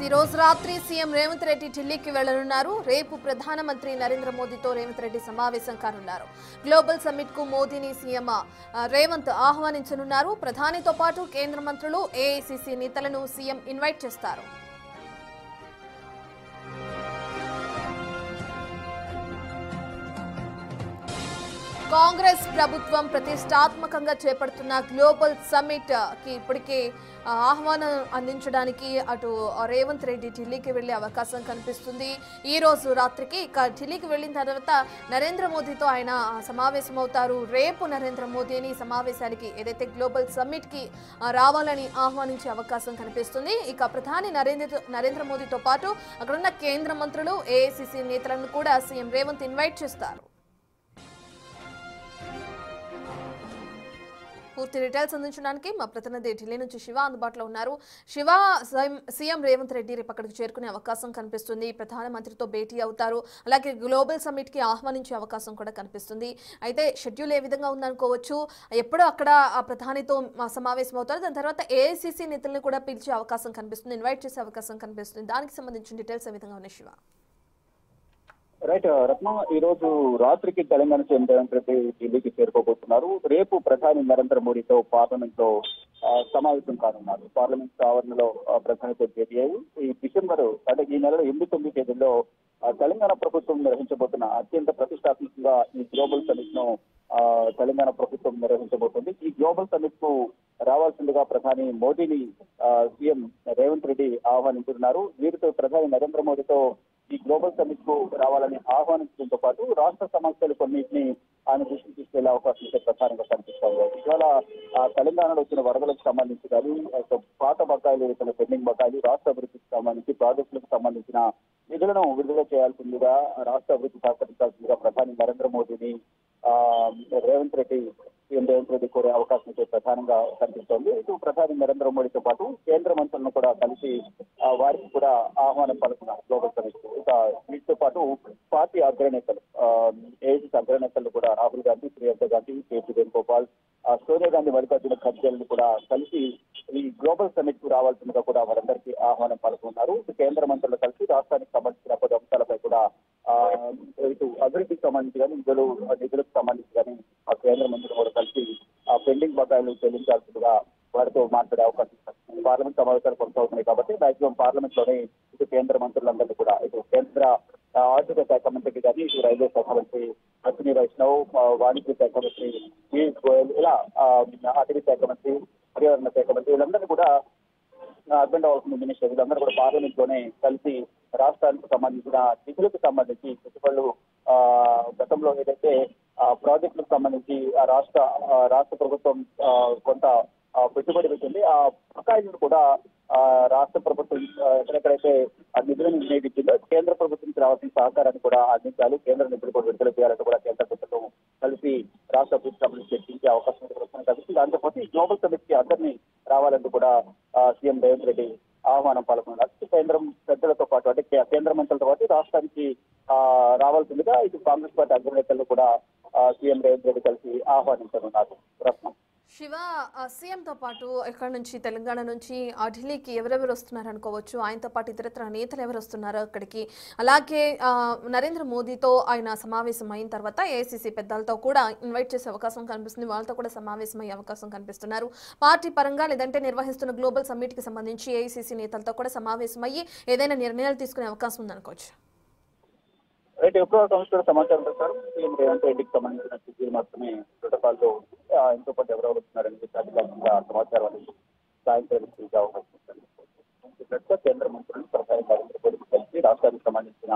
ఈ రోజు రాత్రి సీఎం రేవంత్ రెడ్డి ఢిల్లీకి వెళ్లనున్నారు. రేపు ప్రధానమంత్రి నరేంద్ర మోదీతో రేవంత్ రెడ్డి సమావేశం కానున్నారు. గ్లోబల్ సమ్మిట్ కు మోదీని సీఎం రేవంత్ ఆహ్వానించనున్నారు. ప్రధానితో పాటు కేంద్ర మంత్రులు, ఏఐసీసీ నేతలను సీఎం ఇన్వైట్ చేస్తారు. కాంగ్రెస్ ప్రభుత్వం ప్రతిష్టాత్మకంగా చేపడుతున్న గ్లోబల్ సమ్మిట్ కి ఇప్పటికే ఆహ్వానం అందించడానికి అటు రేవంత్ రెడ్డి ఢిల్లీకి వెళ్లే అవకాశం కనిపిస్తుంది. ఈ రోజు రాత్రికి ఢిల్లీకి వెళ్లిన తర్వాత నరేంద్ర మోదీతో ఆయన సమావేశమవుతారు. రేపు నరేంద్ర మోదీని సమావేశానికి ఏదైతే గ్లోబల్ సమ్మిట్ కి రావాలని ఆహ్వానించే అవకాశం కనిపిస్తుంది. ఇక ప్రధాని నరేంద్ర మోదీతో పాటు అక్కడున్న కేంద్ర మంత్రులు, ఏఐసీసీ నేతలను కూడా సీఎం రేవంత్ ఇన్వైట్ చేస్తారు. పూర్తి డీటెయిల్స్ అందించడానికి మా ప్రతినిధి ఢిల్లీ నుంచి శివ అందుబాటులో ఉన్నారు. శివ, సీఎం రేవంత్ రెడ్డి రేపు అక్కడికి చేరుకునే అవకాశం కనిపిస్తుంది. ప్రధానమంత్రితో భేటీ అవుతారు. అలాగే గ్లోబల్ సమ్మిట్ కి ఆహ్వానించే అవకాశం కూడా కనిపిస్తుంది. అయితే షెడ్యూల్ ఏ విధంగా ఉందనుకోవచ్చు? ఎప్పుడు అక్కడ ప్రధానితో సమావేశం అవుతారు, దాని తర్వాత ఏఐసీసీ నేతలను కూడా పిలిచే అవకాశం కనిపిస్తుంది, ఇన్వైట్ చేసే అవకాశం కనిపిస్తుంది. దానికి సంబంధించిన డీటెయిల్స్ ఏ విధంగా ఉన్నాయి శివ? రైట్ రత్న, ఈ రోజు రాత్రికి తెలంగాణ సీఎం రేవంత్ రెడ్డి ఢిల్లీకి చేరుకోబోతున్నారు. రేపు ప్రధాని నరేంద్ర మోడీతో పార్లమెంట్ లో సమావేశం కానున్నారు. పార్లమెంట్ ఆవరణలో ప్రధానితో భేటీ అయ్యి ఈ డిసెంబర్ అంటే ఈ నెలలో 8-9 తేదీల్లో తెలంగాణ ప్రభుత్వం నిర్వహించబోతున్న అత్యంత ప్రతిష్టాత్మకంగా ఈ గ్లోబల్ సమిట్ ను తెలంగాణ ప్రభుత్వం నిర్వహించబోతుంది. ఈ గ్లోబల్ సమిట్ కు రావాల్సిందిగా ప్రధాని మోడీని సీఎం రేవంత్ రెడ్డి ఆహ్వానించున్నారు. వీరితో ప్రధాని నరేంద్ర మోడీతో ఈ గ్లోబల్ సమిట్ కు రావాలని ఆహ్వానించడంతో పాటు రాష్ట్ర సమస్యలు కొన్నింటిని ఆయన దృష్టికి తీసుకెళ్లే అవకాశం అయితే ప్రధానంగా కనిపిస్తుంది. ఇవాళ తెలంగాణలో వచ్చిన వరదలకు సంబంధించి కానీ పాత బకాయిలు, ఇతర పెండింగ్ బకాయిలు, రాష్ట్ర అభివృద్ధికి సంబంధించి ప్రాజెక్టులకు సంబంధించిన నిధులను విడుదల చేయాల్సిందిగా, రాష్ట్ర అభివృద్ధి సహకరించాల్సిందిగా ప్రధాని నరేంద్ర మోదీని సీఎం రేవంత్ రెడ్డి కోరే అవకాశం అయితే ప్రధానంగా కనిపిస్తోంది. ఇటు ప్రధాని నరేంద్ర మోడీతో పాటు కేంద్ర మంత్రులను కూడా కలిసి వారికి కూడా ఆహ్వానం పలుకున్నారు గ్లోబల్ సమిట్. ఇక వీటితో పాటు పార్టీ అగ్రనేతలు, ఏఐసీసీ అగ్రనేతలు కూడా రాహుల్ గాంధీ, ప్రియాంక గాంధీ, కేసీ వేణుగోపాల్, సోనియా గాంధీ, మల్లికార్జున ఖర్గేలను కూడా కలిసి ఈ గ్లోబల్ సమిట్ కు రావాల్సిందిగా కూడా వారందరికీ ఆహ్వానం పలుకున్నారు. కేంద్ర మంత్రులు కలిసి రాష్ట్రానికి సంబంధించిన పలు అంశాలపై కూడా ఇటు అభివృద్ధికి సంబంధించి కానీ నిధులకు సంబంధించి కానీ ఆ కేంద్ర మంత్రులు కూడా కలిసి పెండింగ్ బకాయిలు చెల్లించాల్సిందిగా వారితో మాట్లాడే అవకాశం ఉంది. పార్లమెంట్ సమావేశాలు కొనసాగుతున్నాయి కాబట్టి మాక్సిమం పార్లమెంట్ లోనే ఇటు కేంద్ర మంత్రులందరినీ కూడా ఇటు కేంద్ర ఆర్థిక శాఖ మంత్రికి కానీ, ఇటు రైల్వే శాఖ మంత్రి అశ్విని వైష్ణవ్, వాణిజ్య శాఖ మంత్రి పీయూష్ గోయల్, ఇలా అటవీ శాఖ మంత్రి, పర్యావరణ శాఖ మంత్రి, వీళ్ళందరినీ కూడా అర్బన్ డెవలప్మెంట్ మినిస్టర్ వీళ్ళందరూ కూడా పార్లమెంట్ లోనే కలిసి రాష్ట్రానికి సంబంధించిన నిధులకు సంబంధించి పెట్టుబడులు గతంలో ఏదైతే ప్రాజెక్టులకు సంబంధించి రాష్ట్ర ప్రభుత్వం కొంత పెట్టుబడి పెట్టింది. ఆ బకాయిలను కూడా రాష్ట్ర ప్రభుత్వం ఎక్కడెక్కడైతే ఆ నిధులను వినియోగించిందో కేంద్ర ప్రభుత్వం రావాల్సిన సహకారాన్ని కూడా అందించాలి, కేంద్ర నిధులు కూడా విడుదల చేయాలంటే కూడా కేంద్ర ప్రభుత్వం కలిసి రాష్ట్ర ప్రభుత్వం చర్చించే అవకాశం కనిపిస్తుంది. దాంతోపాటు ఈ గ్లోబల్ సమిట్ కి అందరినీ రావాలంటూ కూడా సీఎం రేవంత్ రెడ్డి ఆహ్వానం పాల్గొన్నారు. కేంద్రం పెద్దలతో పాటు అంటే కేంద్ర మంత్రులతో పాటు రాష్ట్రానికి రావాల్సిందిగా ఇటు కాంగ్రెస్ పార్టీ అగ్రనేతలను కూడా సీఎం రేవంత్ రెడ్డి కలిసి ఆహ్వానించనున్నారు. శివ, సీఎంతో పాటు ఇక్కడ నుంచి తెలంగాణ నుంచి ఢిల్లీకి ఎవరెవరు వస్తున్నారు అనుకోవచ్చు? ఆయనతో పాటు ఇతరత్ర నేతలు ఎవరు వస్తున్నారు అక్కడికి? అలాగే నరేంద్ర మోదీతో ఆయన సమావేశం అయిన తర్వాత ఏఐసీసీ పెద్దలతో కూడా ఇన్వైట్ చేసే అవకాశం కనిపిస్తుంది. వాళ్ళతో కూడా సమావేశం అయ్యే అవకాశం కనిపిస్తున్నారు. పార్టీ పరంగా లేదంటే నిర్వహిస్తున్న గ్లోబల్ సమ్మిట్ కి సంబంధించి ఏఐసీసీ నేతలతో కూడా సమావేశం అయ్యి ఏదైనా నిర్ణయాలు తీసుకునే అవకాశం ఉందనుకోవచ్చు? అయితే ఎక్కువ సంవత్సరాల సమాచారం ప్రకారం సీఎం రేవంత్ రెడ్డికి సంబంధించిన స్థితిలు మాత్రమే ప్రోటోకాల్లో ఉంది. ఇంతో పాటు ఎవరెవరు వస్తున్నారని అధికారికంగా సమాచారం అనేది సాయంత్రం ఇచ్చే అవకాశం ఉంది. కేంద్ర మంత్రులు ప్రధాని నరేంద్ర మోడీకి కలిసి రాష్ట్రానికి సంబంధించిన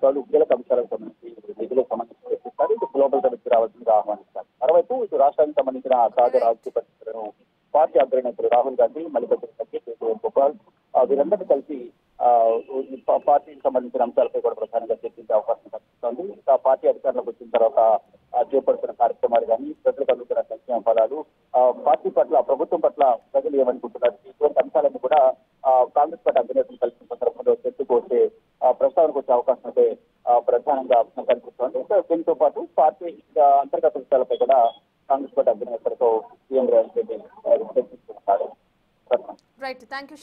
పలు కీలక అంశాలకు సంబంధించి నిధులకు సంబంధించి చర్చిస్తారు. ఇటు గ్లోబల్ సమిట్ రావాల్సిందిగా ఆహ్వానిస్తారు. మరోవైపు ఇటు రాష్ట్రానికి సంబంధించిన తాజా రాజకీయ పరిస్థితులను పార్టీ అగ్రనేతలు రాహుల్ గాంధీ, మల్లికార్జున ఖర్గే, కేసీ వేణుగోపాల్ వీరందరినీ కలిసి పార్టీకి సంబంధించిన అంశాలపై కూడా ప్రధానంగా చర్చించే అవకాశం కనిపిస్తోంది. పార్టీ అధికారంలోకి వచ్చిన తర్వాత చేపడుతున్న కార్యక్రమాలు కానీ, ప్రజలకు అందుతున్న సంక్షేమ ఫలాలు, పార్టీ పట్ల, ప్రభుత్వం పట్ల ప్రజలు ఏమనుకుంటున్నారు, ఇటువంటి అంశాలన్నీ కూడా కాంగ్రెస్ పార్టీ అధినేతలు కలిసిన సందర్భంలో చర్చకు వచ్చే ప్రస్తావనకు వచ్చే అవకాశం అయితే ప్రధానంగా కనిపిస్తోంది. దీంతో పాటు పార్టీ అంతర్గత విషయాలపై కూడా కాంగ్రెస్ పార్టీ అధినేతలతో సీఎం రేవంత్ రెడ్డి చర్చిస్తున్నారు. Right, thank you.